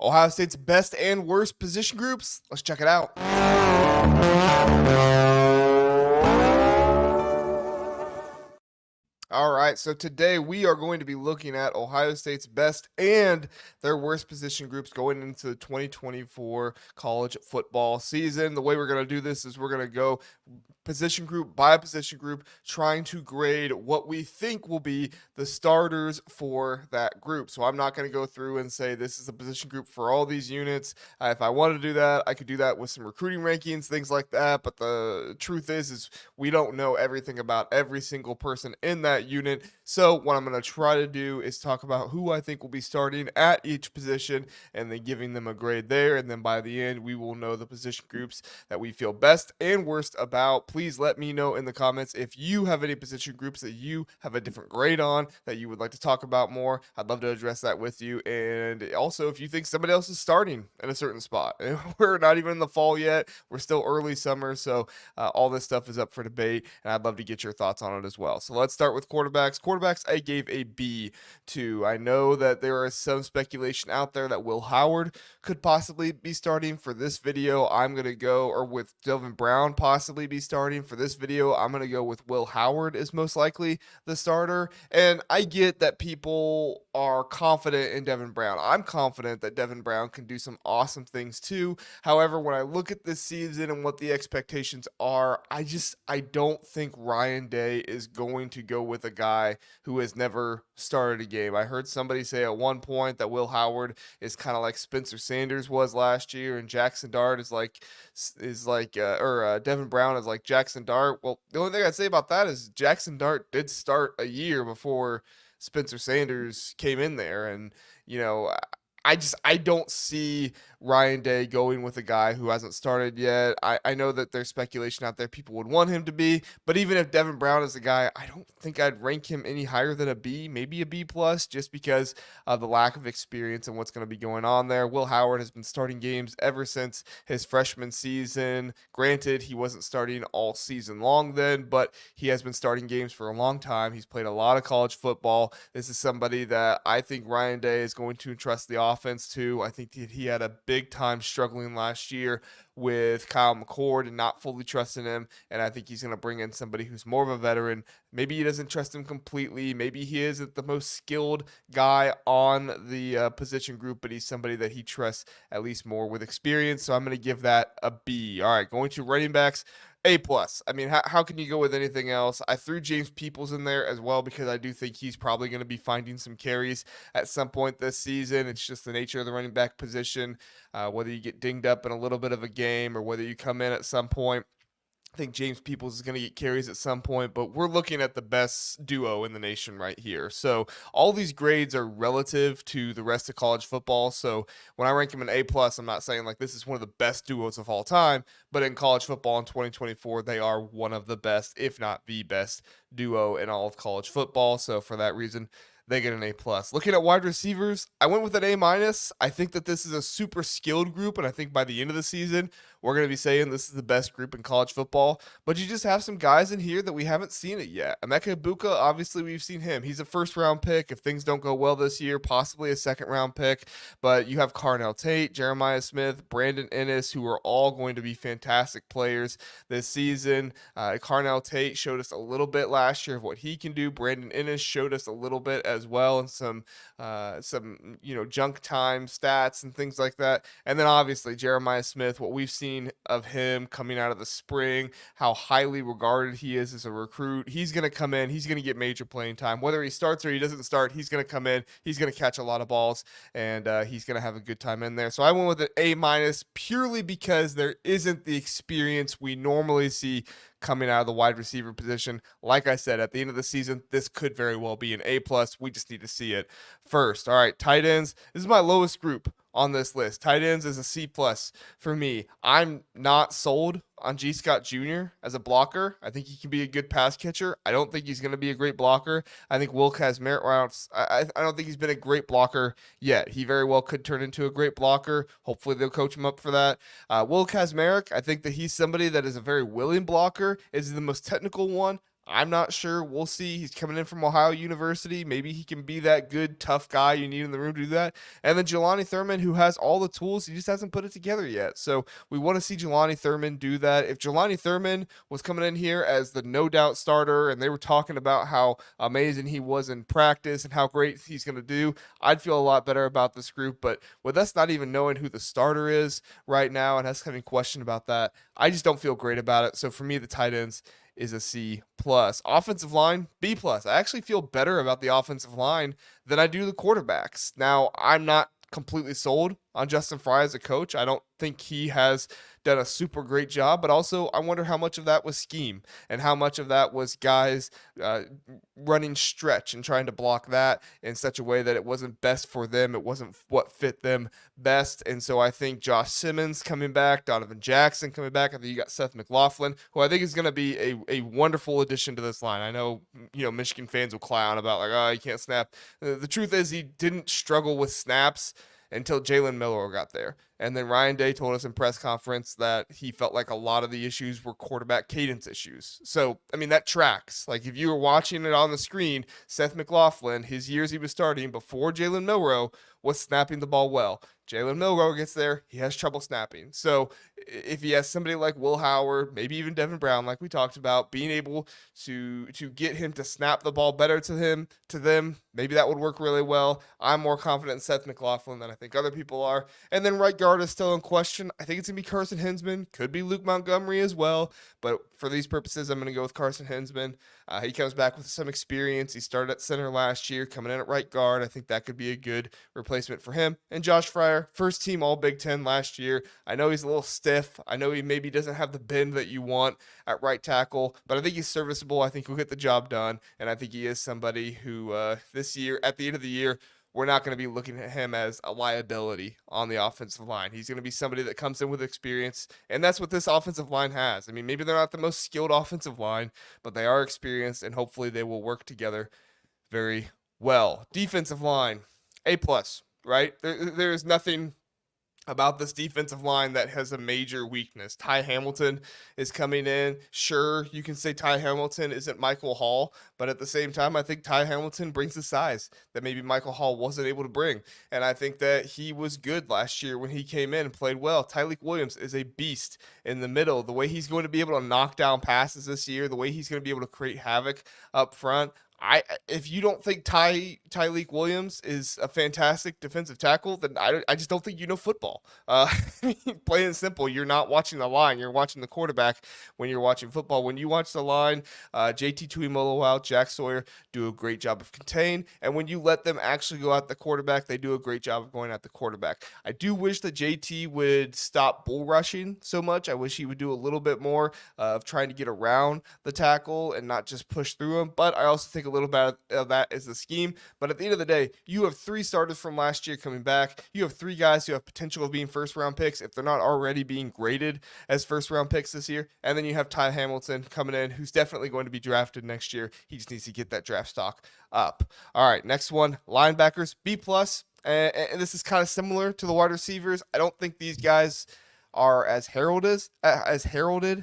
Ohio State's best and worst position groups. Let's check it out. All right, so today we are going to be looking at Ohio State's best and their worst position groups going into the 2024 college football season. The way we're going to do this is we're going to go position group by position group, trying to grade what we think will be the starters for that group. So I'm not going to go through and say this is a position group for all these units. If I wanted to do that, I could do that with some recruiting rankings, things like that. But the truth is we don't know everything about every single person in that unit. So what I'm going to try to do is talk about who I think will be starting at each position and then giving them a grade there. And then by the end, we will know the position groups that we feel best and worst about. Please let me know in the comments if you have any position groups that you have a different grade on that you would like to talk about more. I'd love to address that with you. And also, if you think somebody else is starting in a certain spot, we're not even in the fall yet. We're still early summer. So all this stuff is up for debate. And I'd love to get your thoughts on it as well. So let's start with quarterbacks. Quarterbacks, I gave a B to. I know that there is some speculation out there that Will Howard could possibly be starting for this video. I'm going to go, or with Devin Brown possibly be starting for this video. I'm going to go with Will Howard is most likely the starter. And I get that people are confident in Devin Brown. I'm confident that Devin Brown can do some awesome things too. However, when I look at this season and what the expectations are, I don't think Ryan Day is going to go with a guy who has never started a game. I heard somebody say at one point that Will Howard is kind of like Spencer Sanders was last year, and Jackson Dart is like Devin Brown is like Jackson Dart. Well, the only thing I'd say about that is Jackson Dart did start a year before Spencer Sanders came in there, and I don't see Ryan Day going with a guy who hasn't started yet. I know that there's speculation out there people would want him to be, but even if Devin Brown is a guy, I don't think I'd rank him any higher than a B, maybe a B plus, just because of the lack of experience and what's going to be going on there. Will Howard has been starting games ever since his freshman season. Granted, he wasn't starting all season long then, but he has been starting games for a long time. He's played a lot of college football. This is somebody that I think Ryan Day is going to entrust the offense to. I think that he had a big time struggling last year with Kyle McCord and not fully trusting him. And I think he's going to bring in somebody who's more of a veteran. Maybe he doesn't trust him completely. Maybe he isn't the most skilled guy on the position group, but he's somebody that he trusts at least more with experience. So I'm going to give that a B. All right, going to running backs. A plus. I mean, how can you go with anything else? I threw James Peoples in there as well because I do think he's probably going to be finding some carries at some point this season. It's just the nature of the running back position, whether you get dinged up in a little bit of a game or whether you come in at some point. I think James Peoples is going to get carries at some point, but we're looking at the best duo in the nation right here. So all these grades are relative to the rest of college football. So when I rank him an A plus, I'm not saying like this is one of the best duos of all time, but in college football in 2024, they are one of the best, if not the best duo in all of college football. So for that reason, they get an A plus. Looking at wide receivers, I went with an A minus. I think that this is a super skilled group, and I think by the end of the season, we're going to be saying this is the best group in college football. But you just have some guys in here that we haven't seen it yet. Emeka Egbuka, obviously we've seen him. He's a first-round pick. If things don't go well this year, possibly a second-round pick. But you have Carnell Tate, Jeremiah Smith, Brandon Ennis, who are all going to be fantastic players this season. Carnell Tate showed us a little bit last year of what he can do. Brandon Ennis showed us a little bit as well, and some junk time stats and things like that. And then obviously Jeremiah Smith, what we've seen of him coming out of the spring, how highly regarded he is as a recruit. He's going to come in, he's going to get major playing time. Whether he starts or he doesn't start, he's going to come in, he's going to catch a lot of balls, and he's going to have a good time in there. So I went with an A minus purely because there isn't the experience we normally see coming out of the wide receiver position. Like I said, at the end of the season, this could very well be an A plus. We just need to see it first. All right, tight ends. This is my lowest group on this list. Tight ends is a C plus for me. I'm not sold on G. Scott Jr. as a blocker. I think he can be a good pass catcher. I don't think he's going to be a great blocker. I think Will Kazmarek, I don't think he's been a great blocker yet. He very well could turn into a great blocker. Hopefully they'll coach him up for that. Will Kazmarek, I think that he's somebody that is a very willing blocker. Is he the most technical one? I'm not sure. We'll see. He's coming in from Ohio University. Maybe he can be that good, tough guy you need in the room to do that. And then Jelani Thurman, who has all the tools, he just hasn't put it together yet. So we want to see Jelani Thurman do that. If Jelani Thurman was coming in here as the no doubt starter and they were talking about how amazing he was in practice and how great he's going to do, I'd feel a lot better about this group. But with us not even knowing who the starter is right now and us having question about that, I just don't feel great about it. So for me, the tight ends is a C plus. Offensive line, B plus. I actually feel better about the offensive line than I do the quarterbacks. Now, I'm not completely sold on Justin Fry as a coach. I don't think he has done a super great job, but also I wonder how much of that was scheme and how much of that was guys uh, running stretch and trying to block that in such a way that it wasn't best for them. It wasn't what fit them best. And so I think Josh Simmons coming back, Donovan Jackson coming back. I think you got Seth McLaughlin, who I think is going to be a wonderful addition to this line. I know, Michigan fans will clown about like, oh, he can't snap. The truth is he didn't struggle with snaps until Jalen Milroe got there. And then Ryan Day told us in press conference that he felt like a lot of the issues were quarterback cadence issues. So, I mean, that tracks. Like, if you were watching it on the screen, Seth McLaughlin, his years he was starting before Jalen Milroe, was snapping the ball well. Jalen Milroe gets there, he has trouble snapping. So, if he has somebody like Will Howard, maybe even Devin Brown, like we talked about, being able to get him to snap the ball better to them, maybe that would work really well. I'm more confident in Seth McLaughlin than I think other people are. And then right guard is still in question. I think it's going to be Carson Hinsman. Could be Luke Montgomery as well. But for these purposes, I'm going to go with Carson Hinsman. He comes back with some experience. He started at center last year, coming in at right guard. I think that could be a good replacement for him. And Josh Fryer, first team All Big Ten last year. I know he's a little stiff. I know he maybe doesn't have the bend that you want at right tackle, but I think he's serviceable. I think he'll get the job done. And I think he is somebody who this year, at the end of the year, we're not going to be looking at him as a liability on the offensive line. He's going to be somebody that comes in with experience, and that's what this offensive line has. I mean, maybe they're not the most skilled offensive line, but they are experienced, and hopefully they will work together very well. Defensive line, A plus, right? There's nothing about this defensive line that has a major weakness. Ty Hamilton is coming in. Sure, you can say Ty Hamilton isn't Michael Hall, but at the same time, I think Ty Hamilton brings the size that maybe Michael Hall wasn't able to bring. And I think that he was good last year when he came in and played well. Tyleik Williams is a beast in the middle. The way he's going to be able to knock down passes this year, the way he's going to be able to create havoc up front, if you don't think Tyleik Williams is a fantastic defensive tackle, then I just don't think you know football. Plain and simple, you're not watching the line, you're watching the quarterback when you're watching football. When you watch the line, JT Tuimoloau, Jack Sawyer do a great job of contain, and when you let them actually go at the quarterback, they do a great job of going at the quarterback. I do wish that JT would stop bull rushing so much. I wish he would do a little bit more of trying to get around the tackle and not just push through him, but I also think a little bit of that is the scheme. But at the end of the day, you have 3 starters from last year coming back. You have 3 guys who have potential of being first round picks if they're not already being graded as first round picks this year. And then you have Ty Hamilton coming in, who's definitely going to be drafted next year. He just needs to get that draft stock up. All right, next one, linebackers, B plus. And this is kind of similar to the wide receivers. I don't think these guys are as heralded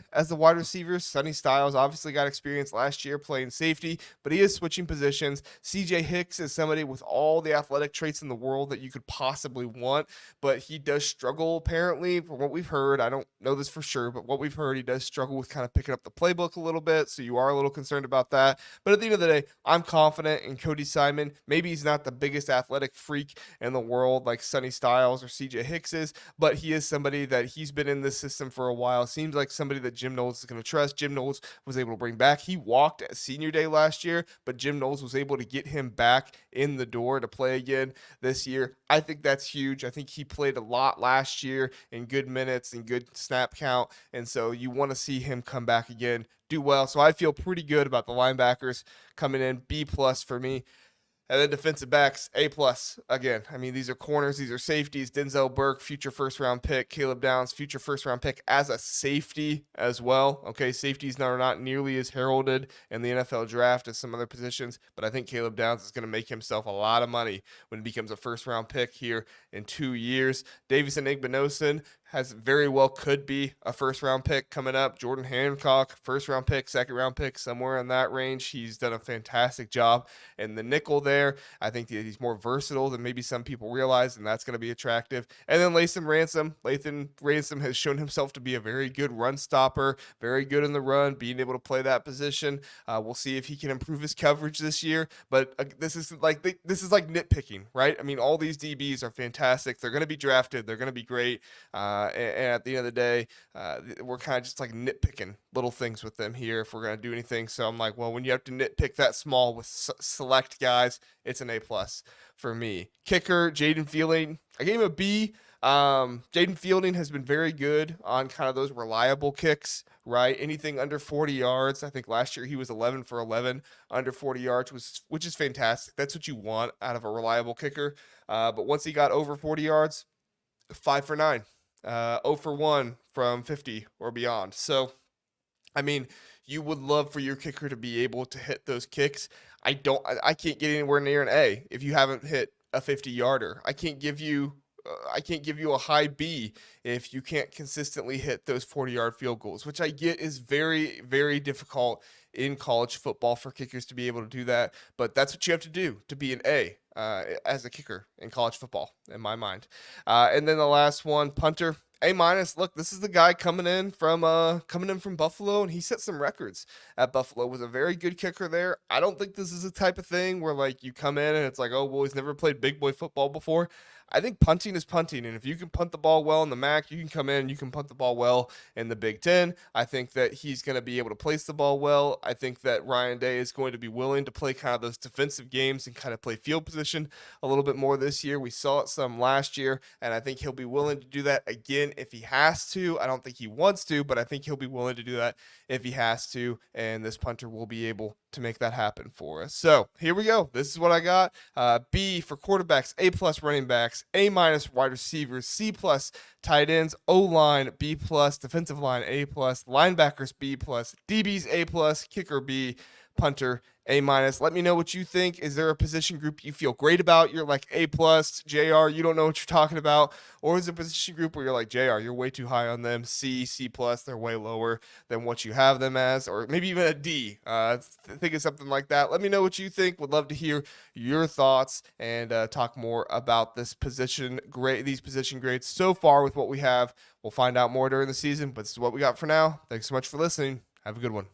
as the wide receivers. Sonny Styles obviously got experience last year playing safety, but he is switching positions. CJ Hicks is somebody with all the athletic traits in the world that you could possibly want, but he does struggle apparently from what we've heard. I don't know this for sure, but what we've heard, he does struggle with kind of picking up the playbook a little bit, so you are a little concerned about that. But at the end of the day, I'm confident in Cody Simon. Maybe he's not the biggest athletic freak in the world like Sonny Styles or CJ Hicks is, but he is somebody that he's been in this system for a while. Seems like somebody that Jim Knowles is going to trust. Jim Knowles was able to bring back. He walked at senior day last year, but Jim Knowles was able to get him back in the door to play again this year. I think that's huge. I think he played a lot last year in good minutes and good snap count, and so you want to see him come back again, do well. So I feel pretty good about the linebackers coming in. B plus for me. And then defensive backs, A plus. Again, I mean, these are corners, these are safeties. Denzel Burke, future first round pick. Caleb Downs, future first round pick as a safety as well. Okay, safeties are not nearly as heralded in the NFL draft as some other positions, but I think Caleb Downs is going to make himself a lot of money when he becomes a first round pick here in 2 years. Davison Igbinosun has very well could be a first round pick coming up. Jordan Hancock, first round pick, second round pick, somewhere in that range. He's done a fantastic job in the nickel there. I think that he's more versatile than maybe some people realize, and that's going to be attractive. And then Lathan Ransom has shown himself to be a very good run stopper, very good in the run, being able to play that position. We'll see if he can improve his coverage this year. But this is like nitpicking, right? I mean, all these DBs are fantastic. They're going to be drafted. They're going to be great. And at the end of the day, we're kind of just like nitpicking little things with them here if we're going to do anything. So I'm like, well, when you have to nitpick that small with select guys, it's an A plus for me. Kicker, Jayden Fielding, I gave him a B. Jayden Fielding has been very good on kind of those reliable kicks, right? Anything under 40 yards. I think last year he was 11 for 11 under 40 yards, which is fantastic. That's what you want out of a reliable kicker. But once he got over 40 yards, 5 for 9, 0 for 1 from 50 or beyond. So, I mean, you would love for your kicker to be able to hit those kicks. I can't get anywhere near an A if you haven't hit a 50-yarder. I can't give you a high B if you can't consistently hit those 40-yard field goals, which I get is very, very difficult in college football for kickers to be able to do that. But that's what you have to do to be an A as a kicker in college football, in my mind. And then the last one, punter. A minus. Look, this is the guy coming in from Buffalo, and he set some records at Buffalo. Was a very good kicker there. I don't think this is the type of thing where like you come in and it's like, oh well, he's never played big boy football before. I think punting is punting, and if you can punt the ball well in the MAC, you can come in and you can punt the ball well in the Big Ten. I think that he's going to be able to place the ball well. I think that Ryan Day is going to be willing to play kind of those defensive games and kind of play field position a little bit more this year. We saw it some last year, and I think he'll be willing to do that again if he has to. I don't think he wants to, but I think he'll be willing to do that if he has to, and this punter will be able to make that happen for us. So here we go. This is what I got. B for quarterbacks, A plus running backs, A minus wide receivers, C plus tight ends, O line B plus, defensive line A plus, linebackers B plus, DBs A plus, kicker B, punter A minus. Let me know what you think. Is there a position group you feel great about? You're like A plus, JR, you don't know what you're talking about. Or is there a position group where you're like, JR, you're way too high on them. C plus, they're way lower than what you have them as. Or maybe even a D. Think of something like that. Let me know what you think. Would love to hear your thoughts and talk more about these position grades so far with what we have. We'll find out more during the season, but this is what we got for now. Thanks so much for listening. Have a good one.